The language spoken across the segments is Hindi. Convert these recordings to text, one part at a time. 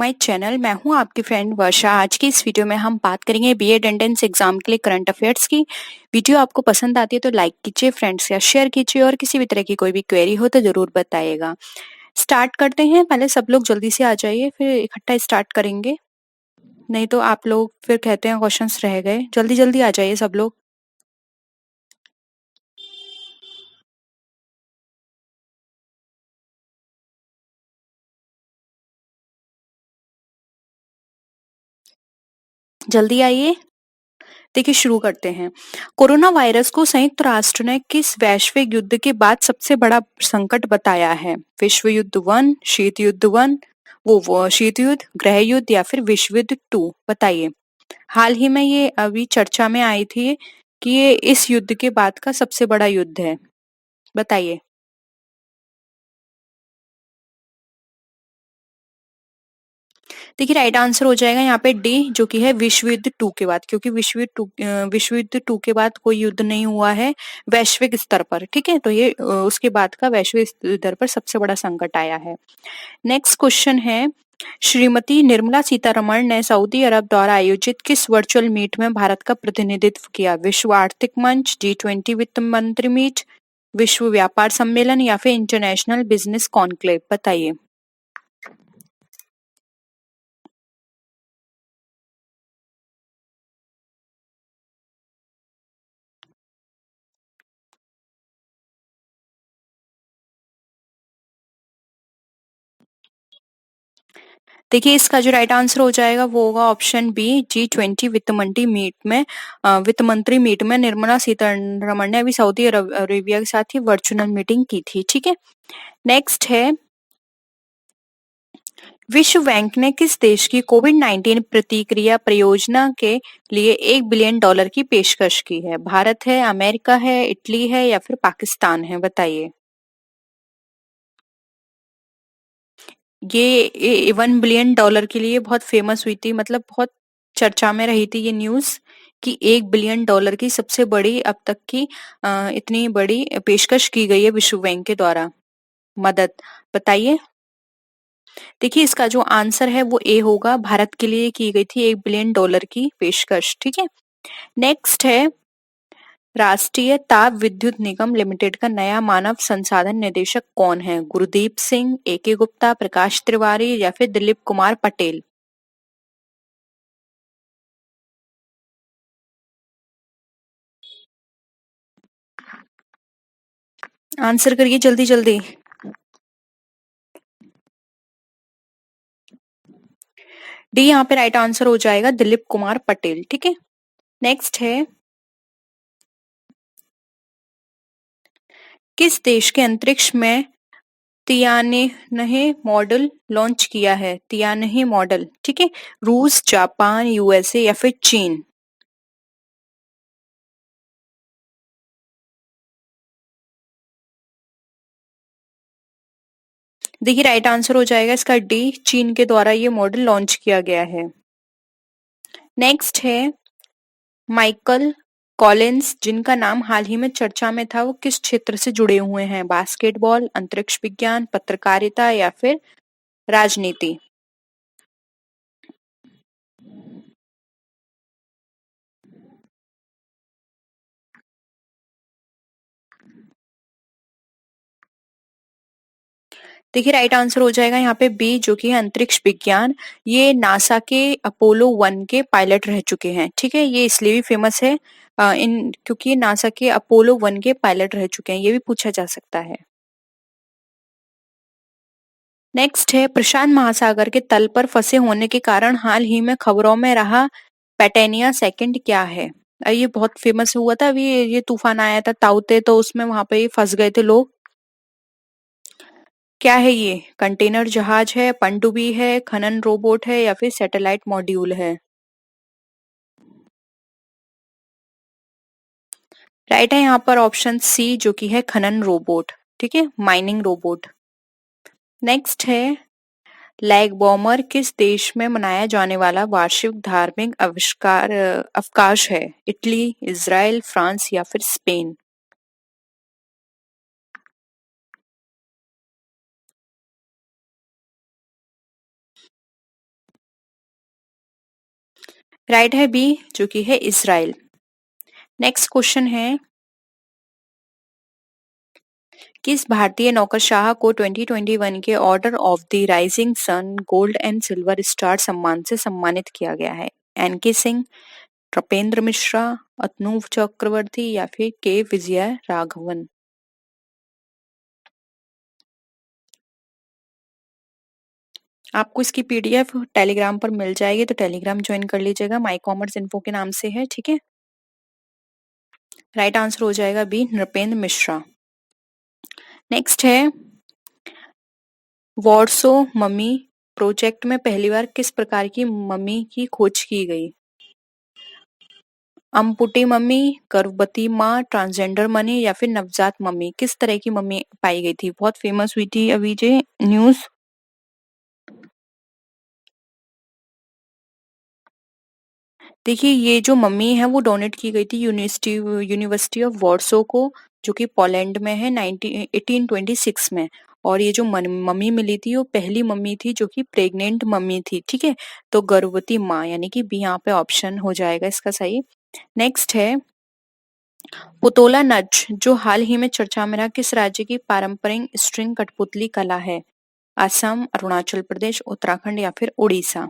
My channel. मैं हूं आपकी फ्रेंड वर्षा। आज की इस वीडियो में हम बात करेंगे बीएड एंट्रेंस एग्जाम के लिए करंट अफेयर्स की। वीडियो आपको पसंद आती है तो लाइक कीजिए, फ्रेंड्स या शेयर कीजिए, और किसी भी तरह की कोई भी क्वेरी हो तो जरूर बताइएगा। स्टार्ट करते हैं। पहले सब लोग जल्दी से आ जाइए, फिर इकट्ठा स्टार्ट करेंगे, नहीं तो आप लोग फिर कहते हैं क्वेश्चंस रह गए। जल्दी जल्दी आ जाइए सब लोग। जल्दी आइए। देखिए शुरू करते हैं। कोरोना वायरस को संयुक्त राष्ट्र ने किस वैश्विक युद्ध के बाद सबसे बड़ा संकट बताया है? विश्व युद्ध वन, शीत युद्ध वन, वो शीत युद्ध, गृह युद्ध या फिर विश्व युद्ध टू? बताइए। हाल ही में ये अभी चर्चा में आई थी कि ये इस युद्ध के बाद का सबसे बड़ा युद्ध है। बताइए। देखिए राइट आंसर हो जाएगा यहाँ पे डी, जो कि है विश्व युद्ध टू के बाद, क्योंकि विश्व युद्ध टू के बाद कोई युद्ध नहीं हुआ है वैश्विक स्तर पर। ठीक है, तो ये उसके बाद का वैश्विक स्तर पर सबसे बड़ा संकट आया है। नेक्स्ट क्वेश्चन है, श्रीमती निर्मला सीतारमण ने सऊदी अरब द्वारा आयोजित किस वर्चुअल मीट में भारत का प्रतिनिधित्व किया? विश्व आर्थिक मंच, G20 वित्त मंत्री मीट, विश्व व्यापार सम्मेलन या फिर इंटरनेशनल बिजनेस कॉन्क्लेव? बताइए। देखिए इसका जो राइट आंसर हो जाएगा वो होगा ऑप्शन बी, G20 वित्त मंत्री मीट में निर्मला सीतारमण ने अभी सऊदी अरेबिया के साथ ही वर्चुअल मीटिंग की थी। ठीक है, नेक्स्ट है, विश्व बैंक ने किस देश की कोविड-19 प्रतिक्रिया परियोजना के लिए $1 बिलियन की पेशकश की है? भारत है, अमेरिका है, इटली है या फिर पाकिस्तान है? बताइए। ये $1 बिलियन के लिए बहुत फेमस हुई थी, मतलब बहुत चर्चा में रही थी ये न्यूज कि $1 बिलियन की सबसे बड़ी अब तक की इतनी बड़ी पेशकश की गई है विश्व बैंक के द्वारा मदद। बताइए। देखिए इसका जो आंसर है वो ए होगा, भारत के लिए की गई थी $1 बिलियन की पेशकश। ठीक है, नेक्स्ट है, राष्ट्रीय ताप विद्युत निगम लिमिटेड का नया मानव संसाधन निदेशक कौन है? गुरदीप सिंह, एके गुप्ता, प्रकाश तिवारी या फिर दिलीप कुमार पटेल? आंसर करिए जल्दी जल्दी। डी यहाँ पे राइट आंसर हो जाएगा, दिलीप कुमार पटेल। ठीक है, नेक्स्ट है, किस देश के अंतरिक्ष में तियानेह मॉडल लॉन्च किया है? तियानेह मॉडल, ठीक है, रूस, जापान, यूएसए या फिर चीन? देखिए राइट आंसर हो जाएगा इसका डी, चीन के द्वारा ये मॉडल लॉन्च किया गया है। नेक्स्ट है, माइकल कॉलिंस जिनका नाम हाल ही में चर्चा में था, वो किस क्षेत्र से जुड़े हुए हैं? बास्केटबॉल, अंतरिक्ष विज्ञान, पत्रकारिता या फिर राजनीति? देखिए राइट आंसर हो जाएगा यहाँ पे बी, जो कि है अंतरिक्ष विज्ञान। ये नासा के अपोलो 1 के पायलट रह चुके हैं। ठीक है, ये इसलिए भी फेमस है इन क्योंकि ये नासा के अपोलो 1 के पायलट रह चुके हैं, ये भी पूछा जा सकता है। नेक्स्ट है, प्रशांत महासागर के तल पर फंसे होने के कारण हाल ही में खबरों में रहा पेटेनिया सेकंड क्या है? ये बहुत फेमस हुआ था अभी, ये तूफान आया था ताउते, तो उसमें वहां पे फंस गए थे लोग। क्या है ये? कंटेनर जहाज है, पनडुब्बी है, खनन रोबोट है या फिर सैटेलाइट मॉड्यूल है? राइट है यहाँ पर ऑप्शन सी, जो कि है खनन रोबोट। ठीक है, माइनिंग रोबोट। नेक्स्ट है, लैग बॉमर किस देश में मनाया जाने वाला वार्षिक धार्मिक अवकाश है? इटली, इजराइल, फ्रांस या फिर स्पेन? राइट है बी, जो कि है इजराइल। नेक्स्ट क्वेश्चन है, किस भारतीय नौकरशाह को 2021 के order of the rising sun gold and silver star सम्मान से सम्मानित किया गया है? एनके सिंह, नृपेंद्र मिश्रा, अतनूव चक्रवर्ती या फिर के विजय राघवन? आपको इसकी पीडीएफ टेलीग्राम पर मिल जाएगी, तो टेलीग्राम ज्वाइन कर लीजिएगा, माई कॉमर्स इन्फो के नाम से है, ठीक है। राइट आंसर हो जाएगा बी, नृपेंद्र मिश्रा। नेक्स्ट है, वॉर्सो मम्मी प्रोजेक्ट में पहली बार किस प्रकार की मम्मी की खोज की गई? अम्पुटी मम्मी, गर्भवती माँ, ट्रांसजेंडर मनी या फिर नवजात मम्मी? किस तरह की मम्मी पाई गई थी? बहुत फेमस हुई थी अभी ये न्यूज। देखिए, ये जो मम्मी है वो डोनेट की गई थी यूनिवर्सिटी ऑफ वॉर्सो को, जो कि पोलैंड में है, 1826 में। और ये जो मम्मी मिली थी वो पहली मम्मी थी जो कि प्रेग्नेंट मम्मी थी, ठीक है। तो गर्भवती माँ, यानी कि बी यहाँ पे ऑप्शन हो जाएगा इसका सही। नेक्स्ट है, पुतोला नच जो हाल ही में चर्चा में रहा, किस राज्य की पारंपरिक स्ट्रिंग कठपुतली कला है? असम, अरुणाचल प्रदेश, उत्तराखंड या फिर उड़ीसा?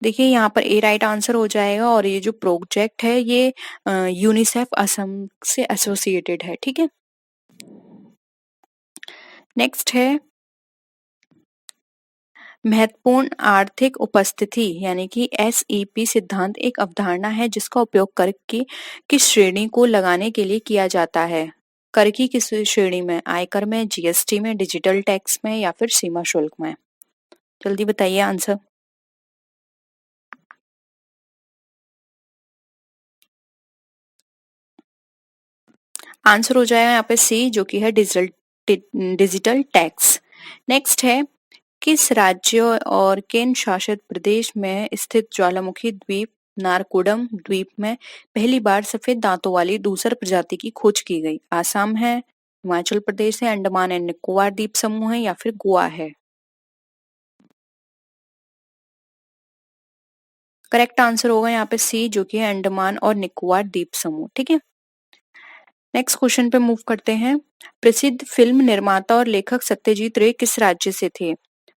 देखिए, यहाँ पर ए राइट आंसर हो जाएगा, और ये जो प्रोजेक्ट है ये यूनिसेफ असम से एसोसिएटेड है, ठीक है। नेक्स्ट है, महत्वपूर्ण आर्थिक उपस्थिति यानी कि एसईपी सिद्धांत एक अवधारणा है जिसका उपयोग कर की किस श्रेणी को लगाने के लिए किया जाता है? कर की किस श्रेणी में? आयकर में, जीएसटी में, डिजिटल टैक्स में या फिर सीमा शुल्क में? जल्दी बताइए आंसर। आंसर हो जाएगा यहाँ पे सी, जो कि है डिजिटल टैक्स। नेक्स्ट है, किस राज्य और केंद्र शासित प्रदेश में स्थित ज्वालामुखी द्वीप नारकोडम द्वीप में पहली बार सफेद दांतों वाली दूसर प्रजाति की खोज की गई? आसाम है, हिमाचल प्रदेश है, अंडमान एंड निकोबार द्वीप समूह है या फिर गोवा है? करेक्ट आंसर होगा यहाँ पे सी, जो कि है अंडमान और निकोबार द्वीप समूह, ठीक है। नेक्स्ट क्वेश्चन पे मूव करते हैं, प्रसिद्ध फिल्म निर्माता और लेखक सत्यजीत रे किस राज्य से थे?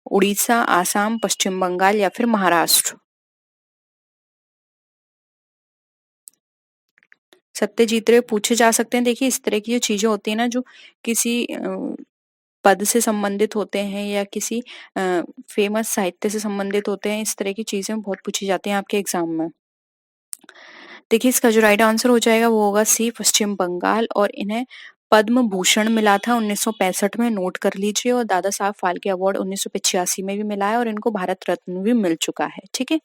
उड़ीसा, आसाम, पश्चिम बंगाल या फिर महाराष्ट्र? सत्यजीत रे पूछे जा सकते हैं। देखिए, इस तरह की जो चीजें होती है ना, जो किसी पद से संबंधित होते हैं या किसी फेमस साहित्य से संबंधित होते हैं, इस तरह की चीजें बहुत पूछी जाती हैं आपके एग्जाम में। देखिए, इसका जो राइट आंसर हो जाएगा वो होगा सी, पश्चिम बंगाल। और इन्हें पद्म भूषण मिला था 1965 में, नोट कर लीजिए, और दादा साहब फाल्के अवार्ड 1985 में भी मिला है, और इनको भारत रत्न भी मिल चुका है, ठीक है।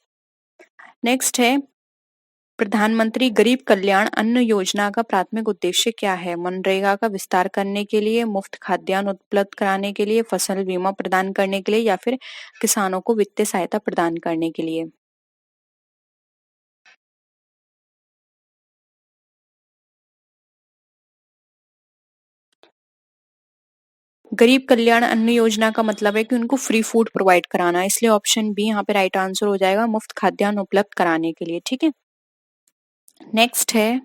नेक्स्ट है, प्रधानमंत्री गरीब कल्याण अन्न योजना का प्राथमिक उद्देश्य क्या है? मनरेगा का विस्तार करने के लिए, मुफ्त खाद्यान्न उपलब्ध कराने के लिए, फसल बीमा प्रदान करने के लिए या फिर किसानों को वित्तीय सहायता प्रदान करने के लिए? गरीब कल्याण अन्न योजना का मतलब है कि उनको फ्री फूड प्रोवाइड कराना, इसलिए ऑप्शन बी यहाँ पे राइट आंसर हो जाएगा, मुफ्त खाद्यान्न उपलब्ध कराने के लिए, ठीक है। नेक्स्ट है,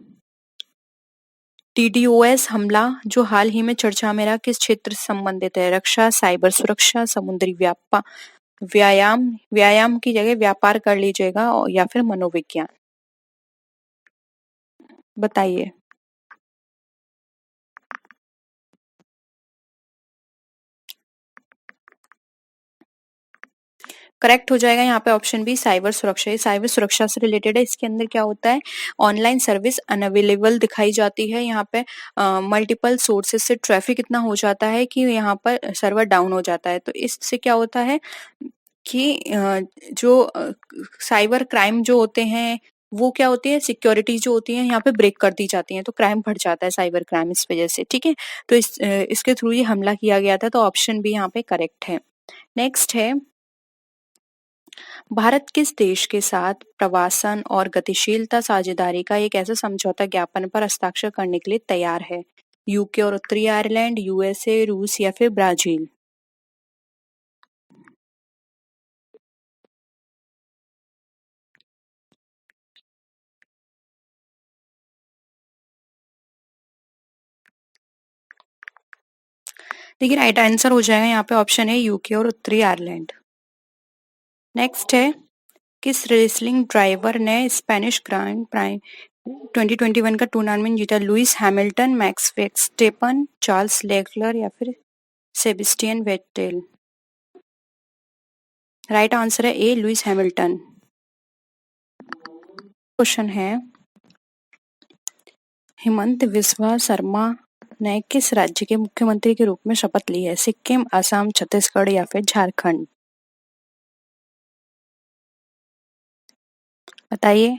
टीडीओएस हमला जो हाल ही में चर्चा में रहा, किस क्षेत्र से संबंधित है? रक्षा, साइबर सुरक्षा, समुद्री व्यायाम, व्यायाम की जगह व्यापार कर लीजिएगा, या फिर मनोविज्ञान? बताइए। करेक्ट हो जाएगा यहाँ पे ऑप्शन बी, साइबर सुरक्षा। ये साइबर सुरक्षा से रिलेटेड है। इसके अंदर क्या होता है, ऑनलाइन सर्विस अनअवेलेबल दिखाई जाती है, यहाँ पे मल्टीपल सोर्सेज से ट्रैफिक इतना हो जाता है कि यहाँ पर सर्वर डाउन हो जाता है। तो इससे क्या होता है कि जो साइबर क्राइम जो होते हैं, वो क्या होती है, सिक्योरिटी जो होती है यहाँ पे ब्रेक कर दी जाती है, तो क्राइम बढ़ जाता है, साइबर क्राइम, इस वजह से, ठीक है। तो इसके थ्रू ये हमला किया गया था, तो ऑप्शन बी यहाँ पे करेक्ट है। नेक्स्ट है, भारत किस देश के साथ प्रवासन और गतिशीलता साझेदारी का एक ऐसा समझौता ज्ञापन पर हस्ताक्षर करने के लिए तैयार है? यूके और उत्तरी आयरलैंड, यूएसए, रूस या फिर ब्राजील? देखिए राइट आंसर हो जाएगा यहाँ पे ऑप्शन है यूके और उत्तरी आयरलैंड। नेक्स्ट है, किस रेसलिंग ड्राइवर ने स्पेनिश ग्रांड प्राइम 2021 का टूर्नामेंट जीता? Lewis Hamilton, max Verstappen, Charles Leclerc या फिर सेबेस्टियन वेटेल? राइट आंसर है ए, लुइस हैमिल्टन। क्वेश्चन है, हिमंत बिस्वा शर्मा ने किस राज्य के मुख्यमंत्री के रूप में शपथ ली है? सिक्किम, असम, छत्तीसगढ़ या फिर झारखंड? बताइए।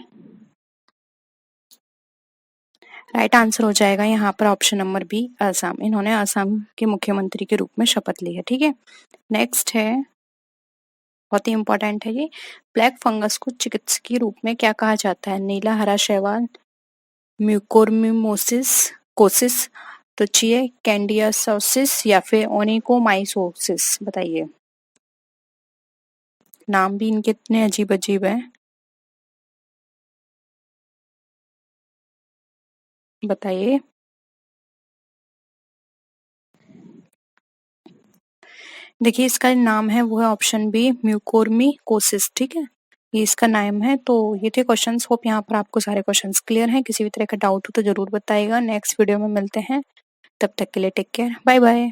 राइट आंसर हो जाएगा यहाँ पर ऑप्शन नंबर बी, असम। इन्होंने असम के मुख्यमंत्री के रूप में शपथ ली है। ठीक है, नेक्स्ट है, बहुत ही इंपॉर्टेंट है ये। ब्लैक फंगस को चिकित्सकीय रूप में क्या कहा जाता है? नीला हरा शैवाल, म्यूकोरमिमोसिस, कोसिस, त्वचीय कैंडियासिस या फिर ओनिकोमाइकोसिस? बताइए। नाम भी इनके इतने अजीब अजीब हैं। बताइए। देखिए इसका नाम है वो है ऑप्शन बी, म्यूकोरमिकोसिस। ठीक है, ये इसका नाम है। तो ये थे क्वेश्चंस। होप यहाँ पर आपको सारे क्वेश्चंस क्लियर हैं। किसी भी तरह का डाउट हो तो जरूर बताइएगा। नेक्स्ट वीडियो में मिलते हैं, तब तक के लिए टेक केयर, बाय बाय।